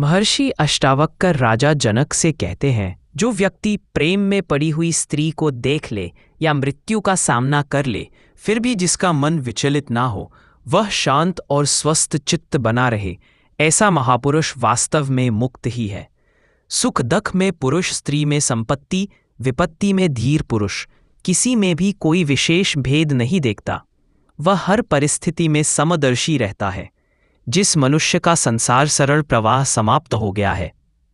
महर्षि अष्टावक्र राजा जनक से कहते हैं, जो व्यक्ति प्रेम में पड़ी हुई स्त्री को देख ले या मृत्यु का सामना कर ले, फिर भी जिसका मन विचलित ना हो, वह शांत और स्वस्थ चित्त बना रहे, ऐसा महापुरुष वास्तव में मुक्त ही है। सुख दुख में पुरुष, स्त्री में संपत्ति, विपत्ति में धीर पुरुष, किसी में भी कोई विशेष भेद नहीं देखता। वह हर परिस्थिति में समदर्शी रहता है। जिस मनुष्य का संसार सरल प्रवाह समाप्त हो गया है,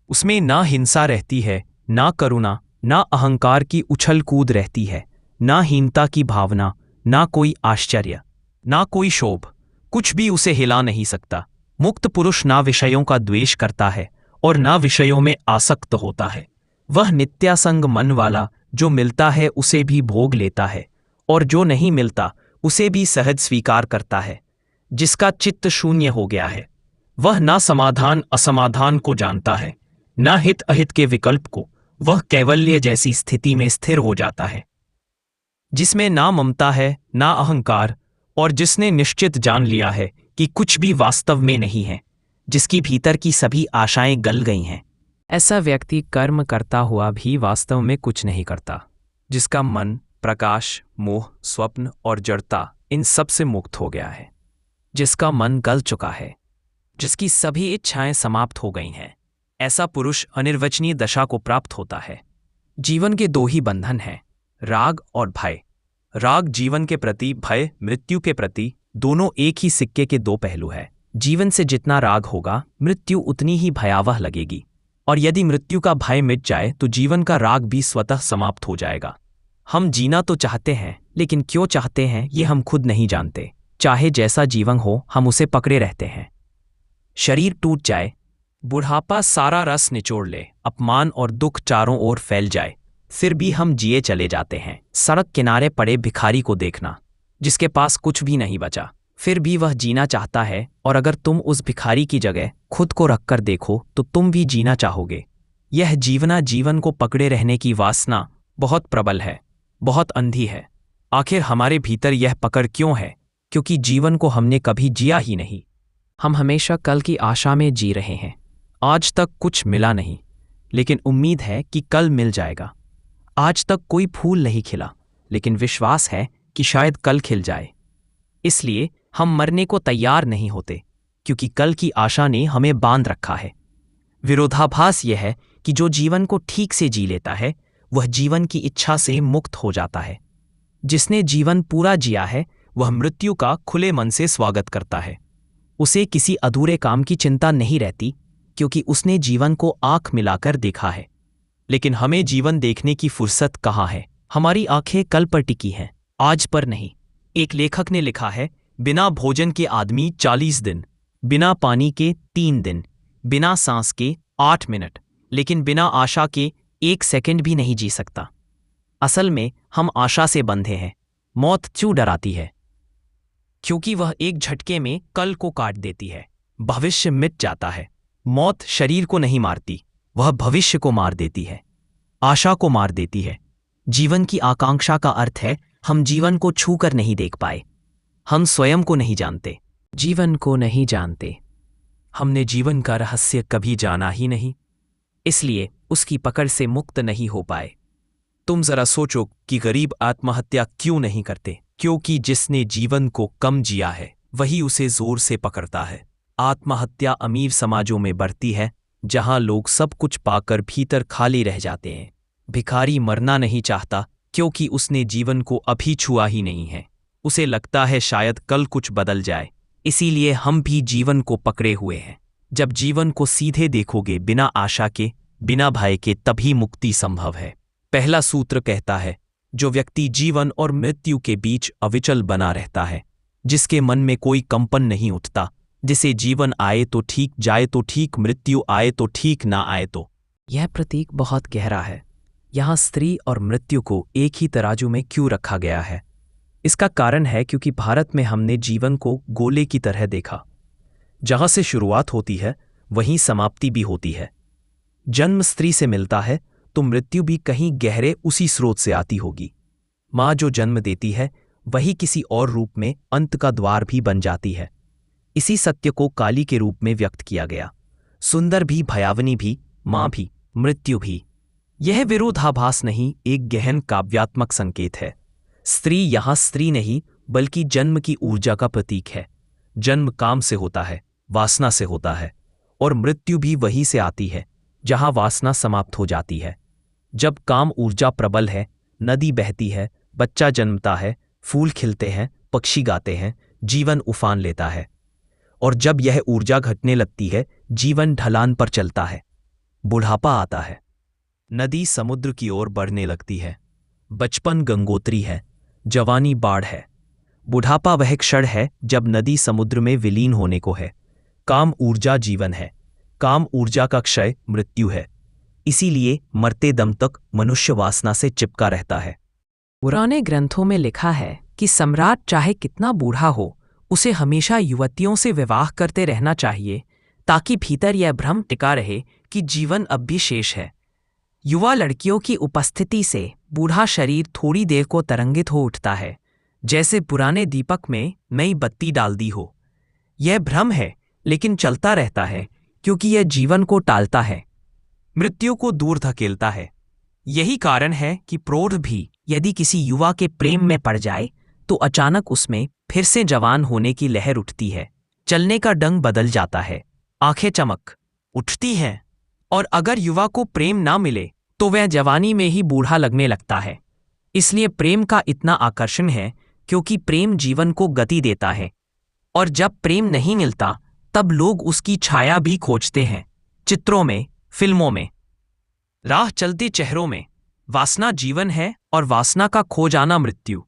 उसमें ना हिंसा रहती है, ना करुणा, ना अहंकार की उछल कूद रहती है, ना हीनता की भावना, ना कोई आश्चर्य, ना कोई शोभ, कुछ भी उसे हिला नहीं सकता। मुक्त पुरुष ना विषयों का द्वेष करता है और ना विषयों में आसक्त होता है। वह नित्यासंग मन वाला, जो मिलता है उसे भी भोग लेता है और जो नहीं मिलता उसे भी सहज स्वीकार करता है। जिसका चित्त शून्य हो गया है, वह ना समाधान असमाधान को जानता है, ना हित अहित के विकल्प को, वह कैवल्य जैसी स्थिति में स्थिर हो जाता है। जिसमें ना ममता है, ना अहंकार, और जिसने निश्चित जान लिया है कि कुछ भी वास्तव में नहीं है, जिसकी भीतर की सभी आशाएं गल गई हैं, ऐसा व्यक्ति कर्म करता हुआ भी वास्तव में कुछ नहीं करता। जिसका मन प्रकाश, मोह, स्वप्न और जड़ता, इन सब से मुक्त हो गया है। जिसका मन गल चुका है, जिसकी सभी इच्छाएं समाप्त हो गई हैं, ऐसा पुरुष अनिर्वचनीय दशा को प्राप्त होता है। जीवन के दो ही बंधन हैं, राग और भय। राग जीवन के प्रति, भय मृत्यु के प्रति, दोनों एक ही सिक्के के दो पहलू है। जीवन से जितना राग होगा, मृत्यु उतनी ही भयावह लगेगी, और यदि मृत्यु का भय मिट जाए तो जीवन का राग भी स्वतः समाप्त हो जाएगा। हम जीना तो चाहते हैं, लेकिन क्यों चाहते हैं ये हम खुद नहीं जानते। चाहे जैसा जीवन हो, हम उसे पकड़े रहते हैं। शरीर टूट जाए, बुढ़ापा सारा रस निचोड़ ले, अपमान और दुख चारों ओर फैल जाए, फिर भी हम जिए चले जाते हैं। सड़क किनारे पड़े भिखारी को देखना, जिसके पास कुछ भी नहीं बचा, फिर भी वह जीना चाहता है, और अगर तुम उस भिखारी की जगह खुद को रखकर देखो तो तुम भी जीना चाहोगे। यह जीवन को पकड़े रहने की वासना बहुत प्रबल है, बहुत अंधी है। आखिर हमारे भीतर यह पकड़ क्यों है? क्योंकि जीवन को हमने कभी जिया ही नहीं। हम हमेशा कल की आशा में जी रहे हैं। आज तक कुछ मिला नहीं, लेकिन उम्मीद है कि कल मिल जाएगा। आज तक कोई फूल नहीं खिला, लेकिन विश्वास है कि शायद कल खिल जाए। इसलिए हम मरने को तैयार नहीं होते, क्योंकि कल की आशा ने हमें बांध रखा है। विरोधाभास यह है कि जो जीवन को ठीक से जी लेता है, वह जीवन की इच्छा से मुक्त हो जाता है। जिसने जीवन पूरा जिया है, वह मृत्यु का खुले मन से स्वागत करता है। उसे किसी अधूरे काम की चिंता नहीं रहती, क्योंकि उसने जीवन को आंख मिलाकर देखा है। लेकिन हमें जीवन देखने की फुर्सत कहाँ है? हमारी आंखें कल पर टिकी हैं, आज पर नहीं। एक लेखक ने लिखा है, बिना भोजन के आदमी 40 दिन, बिना पानी के 3 दिन, बिना सांस के 8 मिनट, लेकिन बिना आशा के 1 सेकंड भी नहीं जी सकता। असल में हम आशा से बंधे हैं। मौत क्यों डराती है? क्योंकि वह एक झटके में कल को काट देती है। भविष्य मिट जाता है। मौत शरीर को नहीं मारती, वह भविष्य को मार देती है, आशा को मार देती है। जीवन की आकांक्षा का अर्थ है, हम जीवन को छूकर नहीं देख पाए। हम स्वयं को नहीं जानते, जीवन को नहीं जानते। हमने जीवन का रहस्य कभी जाना ही नहीं, इसलिए उसकी पकड़ से मुक्त नहीं हो पाए। तुम जरा सोचो कि गरीब आत्महत्या क्यों नहीं करते? क्योंकि जिसने जीवन को कम जिया है, वही उसे जोर से पकड़ता है। आत्महत्या अमीर समाजों में बढ़ती है, जहां लोग सब कुछ पाकर भीतर खाली रह जाते हैं। भिखारी मरना नहीं चाहता, क्योंकि उसने जीवन को अभी छुआ ही नहीं है। उसे लगता है शायद कल कुछ बदल जाए, इसीलिए हम भी जीवन को पकड़े हुए हैं। जब जीवन को सीधे देखोगे, बिना आशा के, बिना भय के, तभी मुक्ति संभव है। पहला सूत्र कहता है, जो व्यक्ति जीवन और मृत्यु के बीच अविचल बना रहता है, जिसके मन में कोई कंपन नहीं उठता, जिसे जीवन आए तो ठीक, जाए तो ठीक, मृत्यु आए तो ठीक, ना आए तो। यह प्रतीक बहुत गहरा है। यहाँ स्त्री और मृत्यु को एक ही तराजू में क्यों रखा गया है? इसका कारण है क्योंकि भारत में हमने जीवन को गोले की तरह देखा। जहाँ से शुरुआत होती है, वहीं समाप्ति भी होती है। जन्म स्त्री से मिलता है तो मृत्यु भी कहीं गहरे उसी स्रोत से आती होगी। माँ जो जन्म देती है, वही किसी और रूप में अंत का द्वार भी बन जाती है। इसी सत्य को काली के रूप में व्यक्त किया गया। सुंदर भी, भयावनी भी, माँ भी, मृत्यु भी। यह विरोधाभास नहीं, एक गहन काव्यात्मक संकेत है। स्त्री यहाँ स्त्री नहीं बल्कि जन्म की ऊर्जा का प्रतीक है। जन्म काम से होता है, वासना से होता है, और मृत्यु भी वहीं से आती है जहाँ वासना समाप्त हो जाती है। जब काम ऊर्जा प्रबल है, नदी बहती है, बच्चा जन्मता है, फूल खिलते हैं, पक्षी गाते हैं, जीवन उफान लेता है। और जब यह ऊर्जा घटने लगती है, जीवन ढलान पर चलता है, बुढ़ापा आता है, नदी समुद्र की ओर बढ़ने लगती है। बचपन गंगोत्री है, जवानी बाढ़ है, बुढ़ापा वह क्षण है जब नदी समुद्र में विलीन होने को है। काम ऊर्जा जीवन है, काम ऊर्जा का क्षय मृत्यु है। इसीलिए मरते दम तक मनुष्य वासना से चिपका रहता है। पुराने ग्रंथों में लिखा है कि सम्राट चाहे कितना बूढ़ा हो, उसे हमेशा युवतियों से विवाह करते रहना चाहिए, ताकि भीतर यह भ्रम टिका रहे कि जीवन अब भी शेष है। युवा लड़कियों की उपस्थिति से बूढ़ा शरीर थोड़ी देर को तरंगित हो उठता है, जैसे पुराने दीपक में नई बत्ती डाल दी हो। यह भ्रम है, लेकिन चलता रहता है, क्योंकि यह जीवन को टालता है, मृत्यु को दूर धकेलता है। यही कारण है कि प्रौढ़ भी यदि किसी युवा के प्रेम में पड़ जाए तो अचानक उसमें फिर से जवान होने की लहर उठती है। चलने का ढंग बदल जाता है, आंखें चमक उठती हैं, और अगर युवा को प्रेम ना मिले तो वह जवानी में ही बूढ़ा लगने लगता है। इसलिए प्रेम का इतना आकर्षण है, क्योंकि प्रेम जीवन को गति देता है। और जब प्रेम नहीं मिलता तब लोग उसकी छाया भी खोजते हैं, चित्रों में, फिल्मों में, राह चलते चेहरों में। वासना जीवन है और वासना का खो जाना मृत्यु।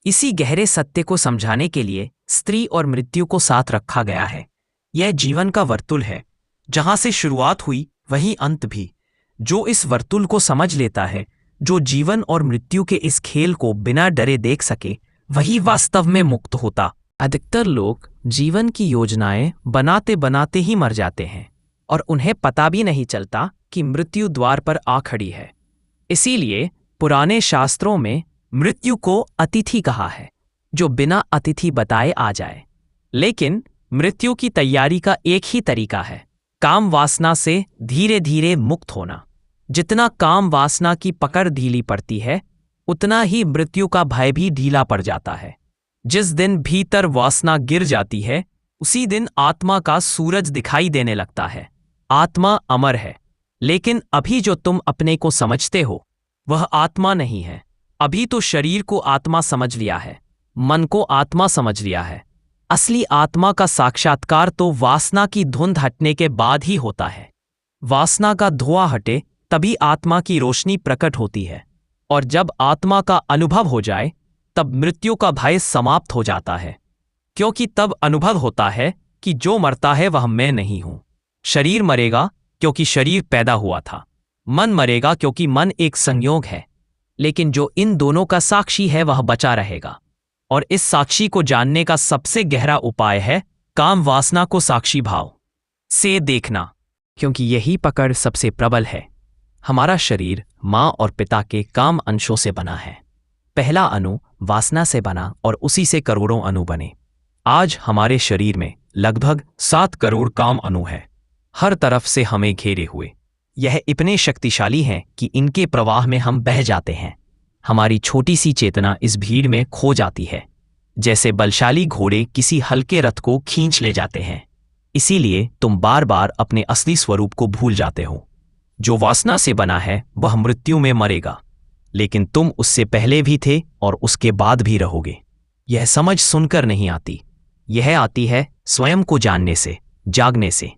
इसी गहरे सत्य को समझाने के लिए स्त्री और मृत्यु को साथ रखा गया है। यह जीवन का वर्तुल है, जहां से शुरुआत हुई वहीं अंत भी। जो इस वर्तुल को समझ लेता है, जो जीवन और मृत्यु के इस खेल को बिना डरे देख सके, वही वास्तव में मुक्त होता। अधिकतर लोग जीवन की योजनाएं बनाते बनाते ही मर जाते हैं, और उन्हें पता भी नहीं चलता कि मृत्यु द्वार पर आ खड़ी है। इसीलिए पुराने शास्त्रों में मृत्यु को अतिथि कहा है, जो बिना अतिथि बताए आ जाए। लेकिन मृत्यु की तैयारी का एक ही तरीका है, काम वासना से धीरे धीरे मुक्त होना। जितना काम वासना की पकड़ ढीली पड़ती है, उतना ही मृत्यु का भय भी ढीला पड़ जाता है। जिस दिन भीतर वासना गिर जाती है, उसी दिन आत्मा का सूरज दिखाई देने लगता है। आत्मा अमर है, लेकिन अभी जो तुम अपने को समझते हो वह आत्मा नहीं है। अभी तो शरीर को आत्मा समझ लिया है, मन को आत्मा समझ लिया है। असली आत्मा का साक्षात्कार तो वासना की धुंध हटने के बाद ही होता है। वासना का धुआं हटे तभी आत्मा की रोशनी प्रकट होती है, और जब आत्मा का अनुभव हो जाए तब मृत्यु का भय समाप्त हो जाता है। क्योंकि तब अनुभव होता है कि जो मरता है वह मैं नहीं हूं। शरीर मरेगा क्योंकि शरीर पैदा हुआ था, मन मरेगा क्योंकि मन एक संयोग है, लेकिन जो इन दोनों का साक्षी है वह बचा रहेगा। और इस साक्षी को जानने का सबसे गहरा उपाय है काम वासना को साक्षी भाव से देखना, क्योंकि यही पकड़ सबसे प्रबल है। हमारा शरीर माँ और पिता के काम अंशों से बना है। पहला अणु वासना से बना और उसी से करोड़ों अणु बने। आज हमारे शरीर में लगभग 7 करोड़ काम अणु हैं, हर तरफ से हमें घेरे हुए। यह इतने शक्तिशाली हैं कि इनके प्रवाह में हम बह जाते हैं। हमारी छोटी सी चेतना इस भीड़ में खो जाती है, जैसे बलशाली घोड़े किसी हल्के रथ को खींच ले जाते हैं। इसीलिए तुम बार बार अपने असली स्वरूप को भूल जाते हो। जो वासना से बना है वह मृत्यु में मरेगा, लेकिन तुम उससे पहले भी थे और उसके बाद भी रहोगे। यह समझ सुनकर नहीं आती, यह आती है स्वयं को जानने से, जागने से।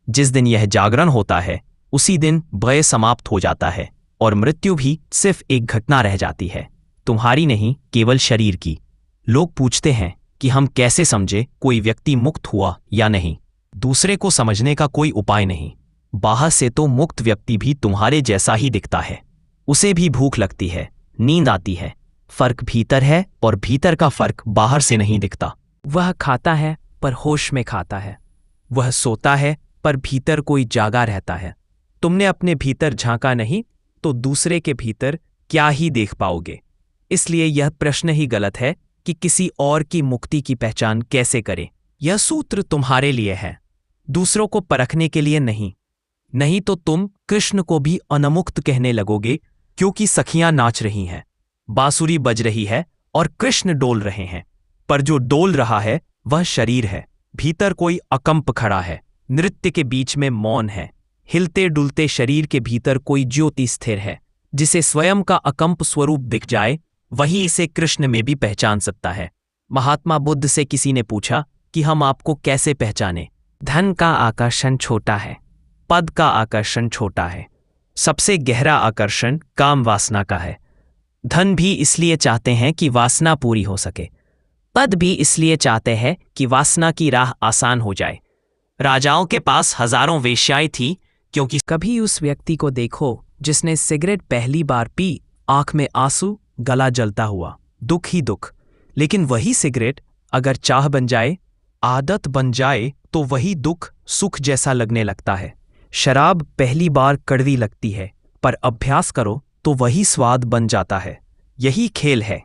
जिस दिन यह जागरण होता है उसी दिन भय समाप्त हो जाता है और मृत्यु भी सिर्फ एक घटना रह जाती है, तुम्हारी नहीं, केवल शरीर की। लोग पूछते हैं कि हम कैसे समझे कोई व्यक्ति मुक्त हुआ या नहीं। दूसरे को समझने का कोई उपाय नहीं। बाहर से तो मुक्त व्यक्ति भी तुम्हारे जैसा ही दिखता है। उसे भी भूख लगती है, नींद आती है। फर्क भीतर है और भीतर का फर्क बाहर से नहीं दिखता। वह खाता है पर होश में खाता है, वह सोता है पर भीतर कोई जागा रहता है। तुमने अपने भीतर झांका नहीं तो दूसरे के भीतर क्या ही देख पाओगे। इसलिए यह प्रश्न ही गलत है कि किसी और की मुक्ति की पहचान कैसे करें। यह सूत्र तुम्हारे लिए है। दूसरों को परखने के लिए नहीं। नहीं तो तुम कृष्ण को भी अनमुक्त कहने लगोगे, क्योंकि सखियां नाच रही हैं, बांसुरी बज रही है और कृष्ण डोल रहे हैं। पर जो डोल रहा है वह शरीर है, भीतर कोई अकंप खड़ा है, नृत्य के बीच में मौन है। हिलते डुलते शरीर के भीतर कोई ज्योति स्थिर है। जिसे स्वयं का अकंप स्वरूप दिख जाए वही इसे कृष्ण में भी पहचान सकता है। महात्मा बुद्ध से किसी ने पूछा कि हम आपको कैसे पहचाने? धन का आकर्षण छोटा है, पद का आकर्षण छोटा है, सबसे गहरा आकर्षण काम वासना का है। धन भी इसलिए चाहते हैं कि वासना पूरी हो सके, पद भी इसलिए चाहते हैं कि वासना की राह आसान हो जाए। राजाओं के पास हजारों वेश्याएं थी, क्योंकि कभी उस व्यक्ति को देखो जिसने सिगरेट पहली बार पी, आंख में आंसू, गला जलता हुआ, दुख ही दुख। लेकिन वही सिगरेट अगर चाह बन जाए, आदत बन जाए, तो वही दुख सुख जैसा लगने लगता है। शराब पहली बार कड़वी लगती है, पर अभ्यास करो तो वही स्वाद बन जाता है। यही खेल है।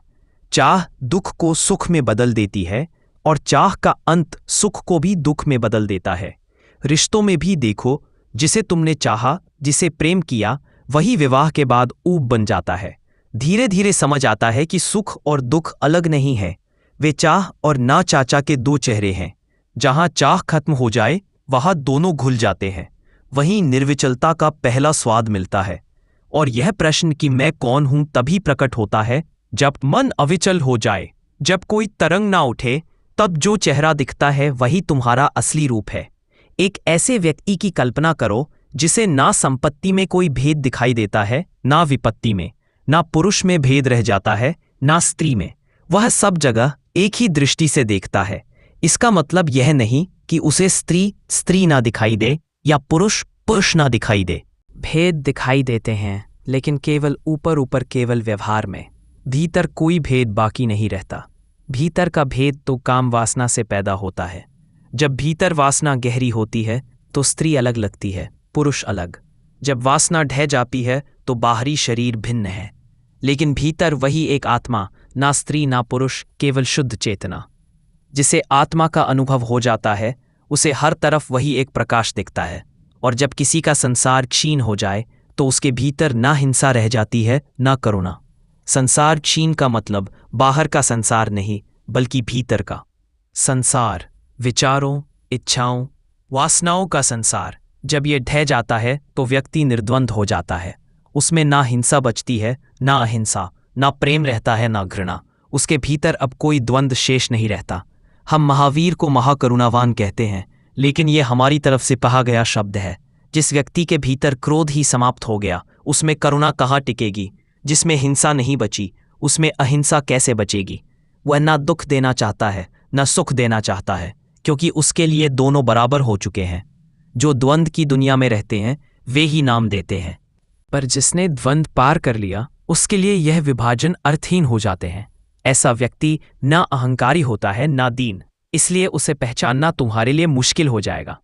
चाह दुख को सुख में बदल देती है और चाह का अंत सुख को भी दुख में बदल देता है। रिश्तों में भी देखो, जिसे तुमने चाहा, जिसे प्रेम किया, वही विवाह के बाद ऊब बन जाता है। धीरे धीरे समझ आता है कि सुख और दुख अलग नहीं है, वे चाह और ना चाचा के दो चेहरे हैं। जहां चाह खत्म हो जाए वहां दोनों घुल जाते हैं। वहीं निर्विचलता का पहला स्वाद मिलता है। और यह प्रश्न कि मैं कौन हूं तभी प्रकट होता है जब मन अविचल हो जाए, जब कोई तरंग ना उठे। तब जो चेहरा दिखता है वही तुम्हारा असली रूप है। एक ऐसे व्यक्ति की कल्पना करो जिसे ना संपत्ति में कोई भेद दिखाई देता है, ना विपत्ति में, ना पुरुष में भेद रह जाता है, ना स्त्री में। वह सब जगह एक ही दृष्टि से देखता है। इसका मतलब यह नहीं कि उसे स्त्री स्त्री ना दिखाई दे या पुरुष पुरुष ना दिखाई दे। भेद दिखाई देते हैं, लेकिन केवल ऊपर ऊपर, केवल व्यवहार में। भीतर कोई भेद बाकी नहीं रहता। भीतर का भेद तो काम वासना से पैदा होता है। जब भीतर वासना गहरी होती है तो स्त्री अलग लगती है, पुरुष अलग। जब वासना ढह जाती है तो बाहरी शरीर भिन्न है, लेकिन भीतर वही एक आत्मा, ना स्त्री ना पुरुष, केवल शुद्ध चेतना। जिसे आत्मा का अनुभव हो जाता है उसे हर तरफ वही एक प्रकाश दिखता है। और जब किसी का संसार क्षीण हो जाए तो उसके भीतर ना हिंसा रह जाती है, ना करुणा। संसार क्षीण का मतलब बाहर का संसार नहीं, बल्कि भीतर का संसार, विचारों, इच्छाओं, वासनाओं का संसार। जब ये ढह जाता है तो व्यक्ति निर्द्वंद हो जाता है। उसमें ना हिंसा बचती है, ना अहिंसा, ना प्रेम रहता है, ना घृणा। उसके भीतर अब कोई द्वंद शेष नहीं रहता। हम महावीर को महाकरुणावान कहते हैं, लेकिन ये हमारी तरफ से कहा गया शब्द है। जिस व्यक्ति के भीतर क्रोध ही समाप्त हो गया, उसमें करुणा कहाँ टिकेगी? जिसमें हिंसा नहीं बची, उसमें अहिंसा कैसे बचेगी? वह ना दुख देना चाहता है, ना सुख देना चाहता है, क्योंकि उसके लिए दोनों बराबर हो चुके हैं। जो द्वंद की दुनिया में रहते हैं वे ही नाम देते हैं, पर जिसने द्वंद पार कर लिया उसके लिए यह विभाजन अर्थहीन हो जाते हैं। ऐसा व्यक्ति ना अहंकारी होता है, ना दीन। इसलिए उसे पहचानना तुम्हारे लिए मुश्किल हो जाएगा।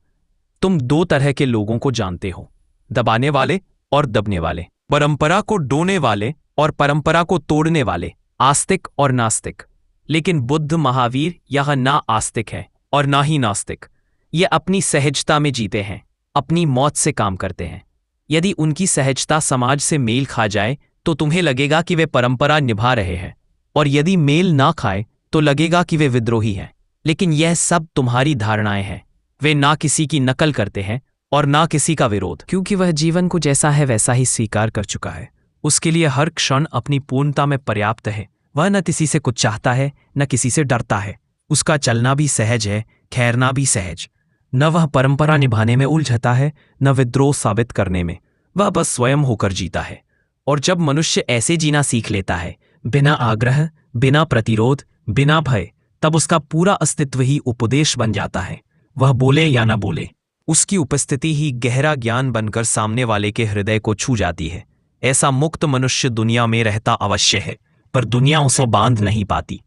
तुम दो तरह के लोगों को जानते हो, दबाने वाले और दबने वाले, परंपरा को डोने वाले और परंपरा को तोड़ने वाले, आस्तिक और नास्तिक। लेकिन बुद्ध महावीर यह ना आस्तिक है और ना ही नास्तिक। ये अपनी सहजता में जीते हैं, अपनी मौत से काम करते हैं। यदि उनकी सहजता समाज से मेल खा जाए तो तुम्हें लगेगा कि वे परंपरा निभा रहे हैं, और यदि मेल ना खाए तो लगेगा कि वे विद्रोही हैं। लेकिन यह सब तुम्हारी धारणाएं हैं। वे ना किसी की नकल करते हैं और ना किसी का विरोध, क्योंकि वह जीवन को जैसा है वैसा ही स्वीकार कर चुका है। उसके लिए हर क्षण अपनी पूर्णता में पर्याप्त है। वह न किसी से कुछ चाहता है, न किसी से डरता है। उसका चलना भी सहज है, ठहरना भी सहज। न वह परंपरा निभाने में उलझता है, न विद्रोह साबित करने में। वह बस स्वयं होकर जीता है। और जब मनुष्य ऐसे जीना सीख लेता है, बिना आग्रह, बिना प्रतिरोध, बिना भय, तब उसका पूरा अस्तित्व ही उपदेश बन जाता है। वह बोले या न बोले, उसकी उपस्थिति ही गहरा ज्ञान बनकर सामने वाले के हृदय को छू जाती है। ऐसा मुक्त मनुष्य दुनिया में रहता अवश्य है, पर दुनिया उसे बांध नहीं पाती।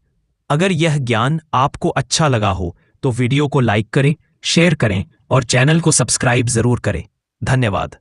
अगर यह ज्ञान आपको अच्छा लगा हो तो वीडियो को लाइक करें, शेयर करें और चैनल को सब्सक्राइब जरूर करें। धन्यवाद।